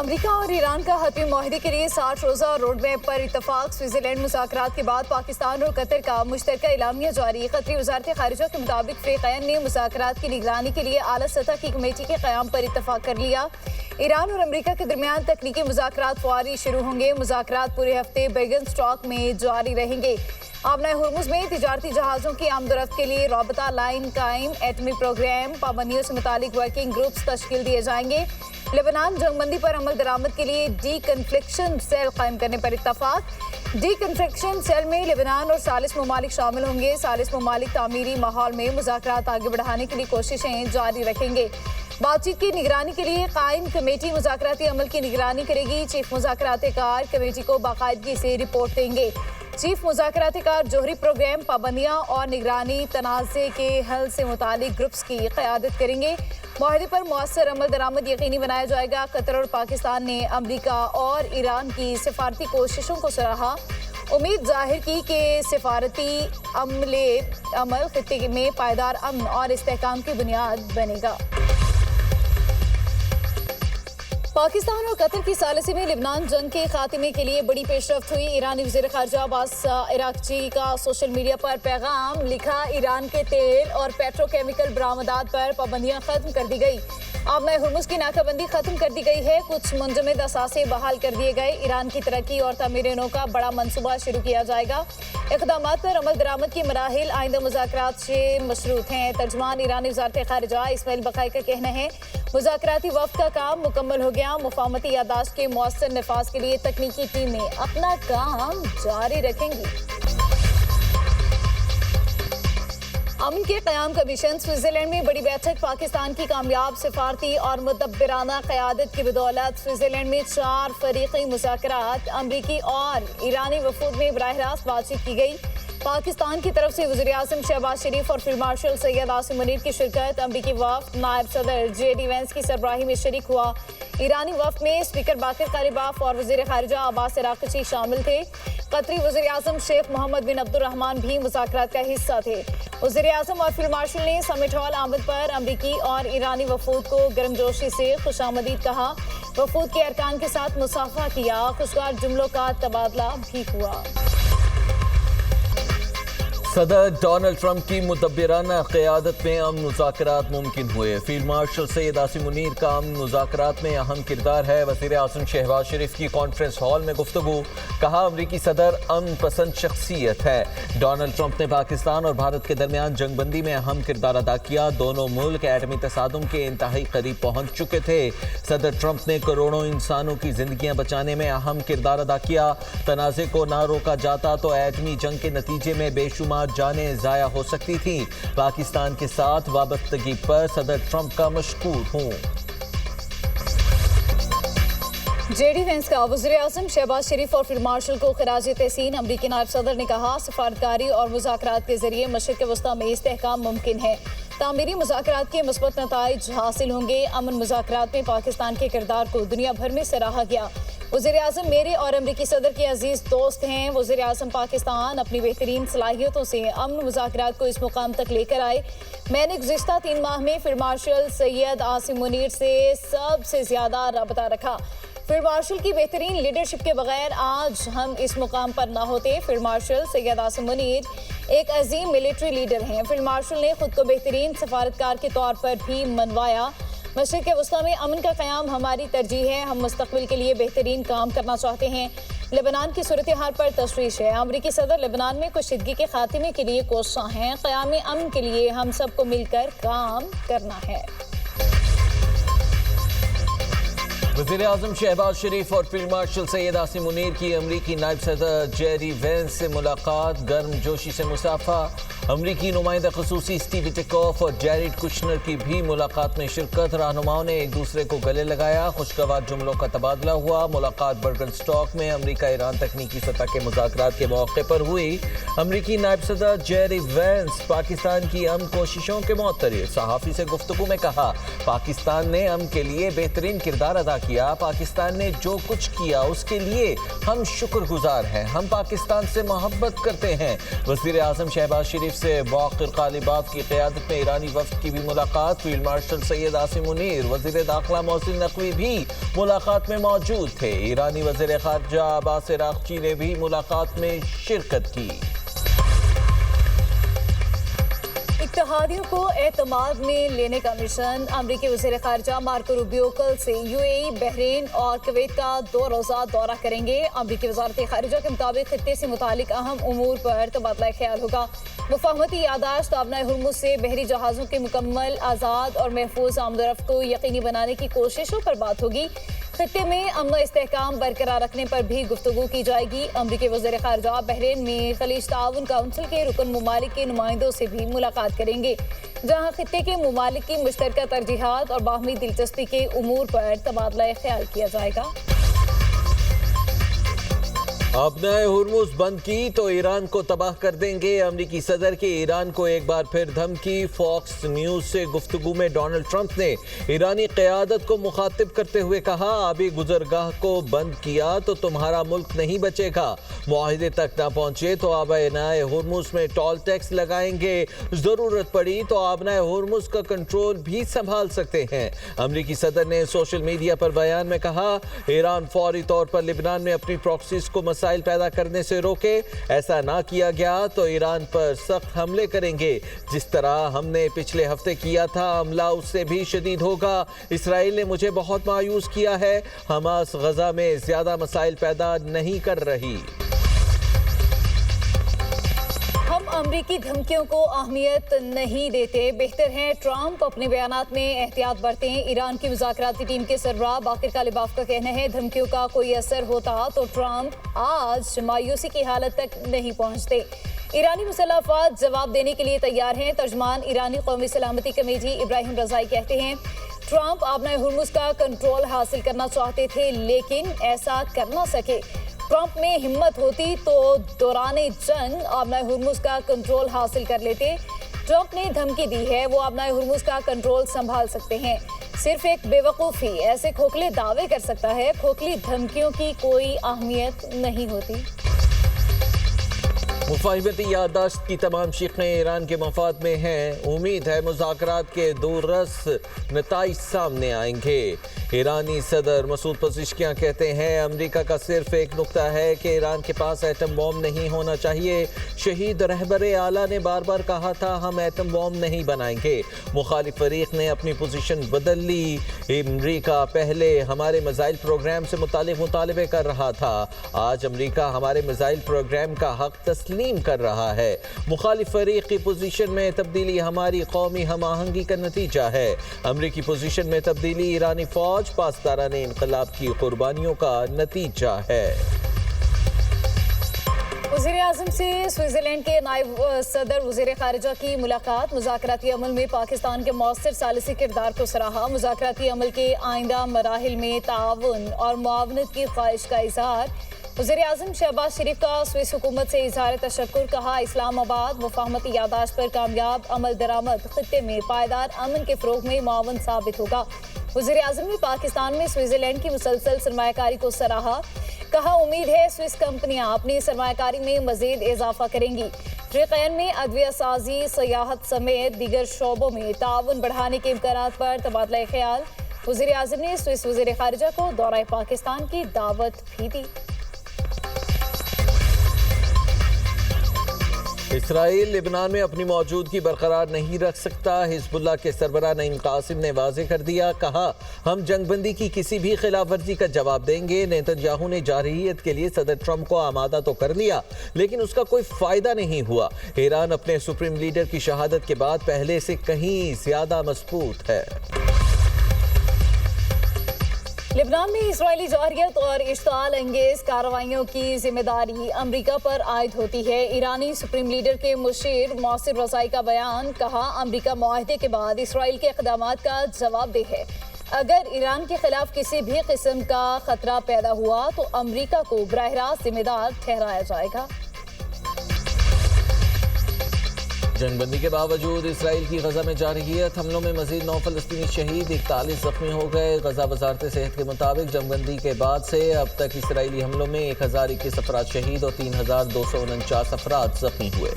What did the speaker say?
امریکہ اور ایران کا حتمی معاہدے کے لیے 60 روزہ روڈ میپ پر اتفاق۔ سوئٹزرلینڈ مذاکرات کے بعد پاکستان اور قطر کا مشترکہ اعلامیہ جاری۔ قطری وزارت خارجہ کے مطابق فریقین نے مذاکرات کی نگرانی کے لیے اعلیٰ سطح کی کمیٹی کے قیام پر اتفاق کر لیا۔ ایران اور امریکہ کے درمیان تکنیکی مذاکرات فوری شروع ہوں گے۔ مذاکرات پورے ہفتے بیگن اسٹاک میں جاری رہیں گے۔ آبنائے ہرمز میں تجارتی جہازوں کی آمد و رفت کے لیے رابطہ لائن قائم۔ ایٹمی پروگرام پابندیوں سے متعلق ورکنگ گروپس تشکیل دیے جائیں گے۔ لبنان جنگ بندی پر عمل درآمد کے لیے ڈی کنفلکشن سیل قائم کرنے پر اتفاق۔ ڈی کنفلکشن سیل میں لبنان اور ثالث ممالک شامل ہوں گے۔ ثالث ممالک تعمیری ماحول میں مذاکرات آگے بڑھانے کے لیے کوششیں جاری رکھیں گے۔ بات چیت کی نگرانی کے لیے قائم کمیٹی مذاکراتی عمل کی نگرانی کرے گی۔ چیف مذاکرات کار کمیٹی کو باقاعدگی سے رپورٹ دیں گے۔ چیف مذاکرات کار جوہری پروگرام پابندیاں اور نگرانی تنازع کے حل سے متعلق گروپس کی قیادت کریں گے۔ معاہدے پر مؤثر عمل درآمد یقینی بنایا جائے گا۔ قطر اور پاکستان نے امریکہ اور ایران کی سفارتی کوششوں کو سراہا۔ امید ظاہر کی کہ سفارتی عمل خطے میں پائیدار امن اور استحکام کی بنیاد بنے گا۔ پاکستان اور قطر کی ثالثی میں لبنان جنگ کے خاتمے کے لیے بڑی پیش رفت ہوئی۔ ایرانی وزیر خارجہ عباس عراقچی کا سوشل میڈیا پر پیغام لکھا، ایران کے تیل اور پیٹرو کیمیکل برآمدات پر پابندیاں ختم کر دی گئی۔ آبنائے ہرمز کی ناکہ بندی ختم کر دی گئی ہے۔ کچھ منجمد اثاثے بحال کر دیے گئے۔ ایران کی ترقی اور تعمیر نو کا بڑا منصوبہ شروع کیا جائے گا۔ اقدامات پر عمل درآمد کی مراحل آئندہ مذاکرات سے مشروط ہیں۔ ترجمان ایرانی وزارت خارجہ اسماعیل بقائی کا کہنا ہے، مذاکراتی وفد کا کام مکمل ہو گیا۔ مفاہمتی یادداشت کے مؤثر نفاذ کے لیے تکنیکی ٹیمیں اپنا کام جاری رکھیں گی۔ امن کے قیام کمیشن سوئٹزرلینڈ میں بڑی بیٹھک۔ پاکستان کی کامیاب سفارتی اور مدبرانہ قیادت کی بدولت سوئٹزرلینڈ میں 4 فریقی مذاکرات امریکی اور ایرانی وفود میں براہ راست بات چیت کی گئی۔ پاکستان کی طرف سے وزیر اعظم شہباز شریف اور فیلڈ مارشل سید عاصم منیر کی شرکت۔ امریکی وفد نائب صدر جے ڈی وینس کی سربراہی میں شریک ہوا۔ ایرانی وفد میں اسپیکر باقر قالیباف اور وزیر خارجہ عباس عراقچی شامل تھے۔ قطری وزیر اعظم شیخ محمد بن عبد الرحمان بھی مذاکرات کا حصہ تھے۔ وزیر اعظم اور فیلڈ مارشل نے سمٹ ہال آمد پر امریکی اور ایرانی وفود کو گرمجوشی سے خوش آمدید کہا۔ وفود کے ارکان کے ساتھ مصافحہ کیا۔ خوشگوار جملوں کا تبادلہ بھی ہوا۔ صدر ڈونلڈ ٹرمپ کی مدبرانہ قیادت میں امن مذاکرات ممکن ہوئے۔ فیلڈ مارشل سید عاصم منیر کا امن مذاکرات میں اہم کردار ہے۔ وزیر اعظم شہباز شریف کی کانفرنس ہال میں گفتگو، کہا امریکی صدر امن پسند شخصیت ہے۔ ڈونلڈ ٹرمپ نے پاکستان اور بھارت کے درمیان جنگ بندی میں اہم کردار ادا کیا۔ دونوں ملک ایٹمی تصادم کے انتہائی قریب پہنچ چکے تھے۔ صدر ٹرمپ نے کروڑوں انسانوں کی زندگیاں بچانے میں اہم کردار ادا کیا۔ تنازع کو نہ روکا جاتا تو ایٹمی جنگ کے نتیجے میں بے شمار جانیں ضائع ہو سکتی تھیں۔ پاکستان کے ساتھ وابستگی پر صدر ٹرمپ کا مشکور ہوں۔ جے ڈی وینس کا وزیر اعظم شہباز شریف اور فیلڈ مارشل کو خراج تحسین۔ امریکی نائب صدر نے کہا، سفارتکاری اور مذاکرات کے ذریعے مشرق وسطیٰ میں استحکام ممکن ہے۔ تعمیری مذاکرات کے مثبت نتائج حاصل ہوں گے۔ امن مذاکرات میں پاکستان کے کردار کو دنیا بھر میں سراہا گیا۔ وزیر اعظم میرے اور امریکی صدر کے عزیز دوست ہیں۔ وزیر اعظم پاکستان اپنی بہترین صلاحیتوں سے امن مذاکرات کو اس مقام تک لے کر آئے۔ میں نے گزشتہ 3 ماہ میں فیلڈ مارشل سید عاصم منیر سے سب سے زیادہ رابطہ رکھا۔ فیلڈ مارشل کی بہترین لیڈرشپ کے بغیر آج ہم اس مقام پر نہ ہوتے۔ فیلڈ مارشل سید عاصم منیر ایک عظیم ملٹری لیڈر ہیں۔ فیلڈ مارشل نے خود کو بہترین سفارتکار کے طور پر بھی منوایا۔ مشرق وسطیٰ میں امن کا قیام ہماری ترجیح ہے۔ ہم مستقبل کے لیے بہترین کام کرنا چاہتے ہیں۔ لبنان کی صورتحال پر تشویش ہے۔ امریکی صدر لبنان میں کشیدگی کے خاتمے کے لیے کوشاں ہیں۔ قیام امن کے لیے ہم سب کو مل کر کام کرنا ہے۔ وزیر اعظم شہباز شریف اور فیلڈ مارشل سید عاصم منیر کی امریکی نائب صدر جے ڈی وینس سے ملاقات، گرم جوشی سے مصافحہ۔ امریکی نمائندہ خصوصی اسٹیو وٹکوف اور جیریڈ کشنر کی بھی ملاقات میں شرکت۔ رہنماؤں نے ایک دوسرے کو گلے لگایا۔ خوشگوار جملوں کا تبادلہ ہوا۔ ملاقات برگن اسٹاک میں امریکہ ایران تکنیکی سطح کے مذاکرات کے موقع پر ہوئی۔ امریکی نائب صدر جے ڈی وینس پاکستان کی امن کوششوں کے معترض۔ صحافی سے گفتگو میں کہا، پاکستان نے امن کے لیے بہترین کردار ادا کیا۔ پاکستان نے جو کچھ کیا اس کے لیے ہم شکر گزار ہیں۔ ہم پاکستان سے محبت کرتے ہیں۔ وزیر اعظم شہباز شریف शरीफ से बाक़िर ग़ालिबाफ की क़यादत में ईरानी वफ़द की भी मुलाकात। फील्ड मार्शल सैयद आसिम मुनीर, वज़ीर दाखिला मोहसिन नकवी भी मुलाकात में मौजूद थे। ईरानी वज़ीर ख़ारजा अब्बास अराग़ची ने भी मुलाकात में शिरकत की। इत्तेहादियों को एतमाद में लेने का मिशन। अमरीकी वज़ीर ख़ारजा मार्को रूबियो कल से यूएई, बहरीन और कुवैत का 2 रोज़ा दौरा करेंगे। अमरीकी वज़ारत ख़ारजा के मुताबिक खित्ते से मुतालिक अहम उमूर पर तबादला ख्याल होगा। मुफ़ाहमती यादाश्त, आबनाए हुर्मुज़ से बहरी जहाज़ों के मुकम्मल, आज़ाद और महफूज आमदोरफ्त को यकीनी बनाने की कोशिशों पर बात होगी। खित्ते में अमन इस्तेहकाम बरकरार रखने पर भी गुफ्तगू की जाएगी। अमरीकी वज़ीर ख़ारजा बहरीन में खलीज ताउन काउंसिल के रुकन मुमालिक के नुमाइंदों से भी मुलाकात करेंगे, जहाँ खित्ते के मुमालिक की मुश्तरका तरजीहात और बाहमी दिलचस्पी के उमूर पर तबादला ख्याल किया जाएगा। अपनाए हुर्मुज़ बंद की तो ईरान को तबाह कर देंगे। अमरीकी सदर के ईरान को एक बार फिर धमकी। फॉक्स न्यूज़ से गुफ्तगू में डोनाल्ड ट्रंप ने ईरानी क़यादत को मुखातिब करते हुए कहा, अभी गुजरगाह को बंद किया तो तुम्हारा मुल्क नहीं बचेगा। मुआहिदे तक ना पहुंचे तो आबनाए हुर्मुज़ में टोल टैक्स लगाएंगे। ज़रूरत पड़ी तो आबनाए हुर्मुज़ का कंट्रोल भी संभाल सकते हैं। अमरीकी सदर ने सोशल मीडिया पर बयान में कहा, ईरान फौरी तौर पर लिबनान में अपनी प्रॉक्सीज को मसाइल पैदा करने से रोके। ऐसा ना किया गया तो ईरान पर सख्त हमले करेंगे। जिस तरह हमने पिछले हफ्ते किया था, हमला उससे भी शदीद होगा। इसराइल ने मुझे बहुत मायूस किया है। हमास गजा में ज्यादा मसाइल पैदा नहीं कर रही। हम अमरीकी धमकियों को अहमियत नहीं देते। बेहतर है ट्रंप अपने बयानात में एहतियात बरतें। ईरान की मुज़ाकराती टीम के सरबराह बाक़िर ग़ालिबाफ का कहना है, धमकियों का कोई असर होता तो ट्रंप आज मायूसी की हालत तक नहीं पहुंचते। ईरानी मुसल्लह अफ़वाज जवाब देने के लिए तैयार हैं। तर्जमान ईरानी कौमी सलामती कमेटी इब्राहिम रज़ाई कहते हैं, ट्रंप आबनाए हुर्मुज़ का कंट्रोल हासिल करना चाहते थे लेकिन ऐसा कर ना सके। ट्रंप में हिम्मत होती तो दौराने जंग आबनाए हुर्मुज़ का कंट्रोल हासिल कर लेते। ट्रंप ने धमकी दी है, वो आबनाए हुर्मुज़ का कंट्रोल संभाल सकते हैं। सिर्फ एक बेवकूफ़ी ऐसे खोखले दावे कर सकता है। खोखली धमकियों की कोई अहमियत नहीं होती। मुफ़ाहिमती याददाश्त की तमाम शिक़ें ईरान के मफाद में हैं। उम्मीद है मुज़ाकरात के दूररस नताइज सामने आएंगे। ईरानी सदर मसूद पज़ेश्कियां कहते हैं, अमरीका का सिर्फ एक नुक्ता है कि ईरान के पास एटम बॉम्ब नहीं होना चाहिए। शहीद रहबर आला ने बार बार कहा था, हम एटम बॉम्ब नहीं बनाएंगे। मुखालिफ फरीक ने अपनी पोजीशन बदल ली। अमरीका पहले हमारे मिसाइल प्रोग्राम से मुतालिबे कर रहा था, आज अमरीका हमारे मिसाइल प्रोग्राम का हक तस्लीम कर रहा है। मुखालिफ फरीक की पोजीशन में तब्दीली हमारी कौमी हम आहंगी का नतीजा है। अमरीकी पोजीशन में तब्दीली ईरानी फौज पासदाराने इनकलाब की कुर्बानियों का नतीजा है। वज़ीर आज़म से स्विट्ज़रलैंड के नायब सदर वज़ीर ख़ारिजा की मुलाकात। मुज़ाकराती अमल में पाकिस्तान के मौसर सालिसी किरदार को सराहा। मुज़ाकराती अमल के आइंदा मराहिल में ताउन और मुआवनत की ख्वाहिश का इज़हार। वज़ीर आज़म शहबाज शरीफ का स्विस हुकूमत से इज़हार तशक्कुर। कहा, इस्लामाबाद मुफ़ाहमती यादाश्त पर कामयाब अमल दरामद खित्ते में पायदार अमन के फ़रोग़ में मुआवन साबित होगा। वज़ीर आज़म ने पाकिस्तान में स्विट्ज़रलैंड की मुसलसल सरमायाकारी को सराहा। कहा, उम्मीद है स्विस कंपनियां अपनी सरमायाकारी में मज़ीद इजाफा करेंगी। फ़रीक़ैन में अदविया साजी, सियाहत समेत दीगर शोबों में ताउन बढ़ाने के इम्कानात पर तबादला ख्याल। वज़ीर आज़म ने स्विस वज़ीर ख़ारिजा को दौरा पाकिस्तान की दावत भी दी। इसराइल लिबनान में अपनी मौजूदगी बरकरार नहीं रख सकता। हिज़्बुल्लाह के सरबराह नईम कासिम ने वाज़ेह कर दिया, कहा, हम जंगबंदी की किसी भी खिलाफ वर्जी का जवाब देंगे। नेतन्याहू ने जारहियत के लिए सदर ट्रंप को आमादा तो कर लिया लेकिन उसका कोई फ़ायदा नहीं हुआ। ईरान अपने सुप्रीम लीडर की शहादत के बाद पहले से कहीं ज़्यादा मजबूत है। लिबनान में इजरायली जारहियत और इश्ताल अंगेज कार्रवाइयों की जिम्मेदारी अमरीका पर आयद होती है। ईरानी सुप्रीम लीडर के मुशीर मोहसिन रज़ाई का बयान। कहा, अमरीका मुआहदे के बाद इसराइल के इक़दामात का जवाबदेह है। अगर ईरान के खिलाफ किसी भी किस्म का खतरा पैदा हुआ तो अमरीका को बराह रास्त जिम्मेदार ठहराया जाएगा। जंगबंदी के बावजूद इसराइल की गजा में जारहियत। हमलों में मजीद 9 फलस्तीनी शहीद, 41 जख्मी हो गए। गजा वजारत सेहत के मुताबिक जंगबंदी के बाद से अब तक इसराइली हमलों में 1021 अफराद शहीद और 3249 अफराद जख्मी हुए।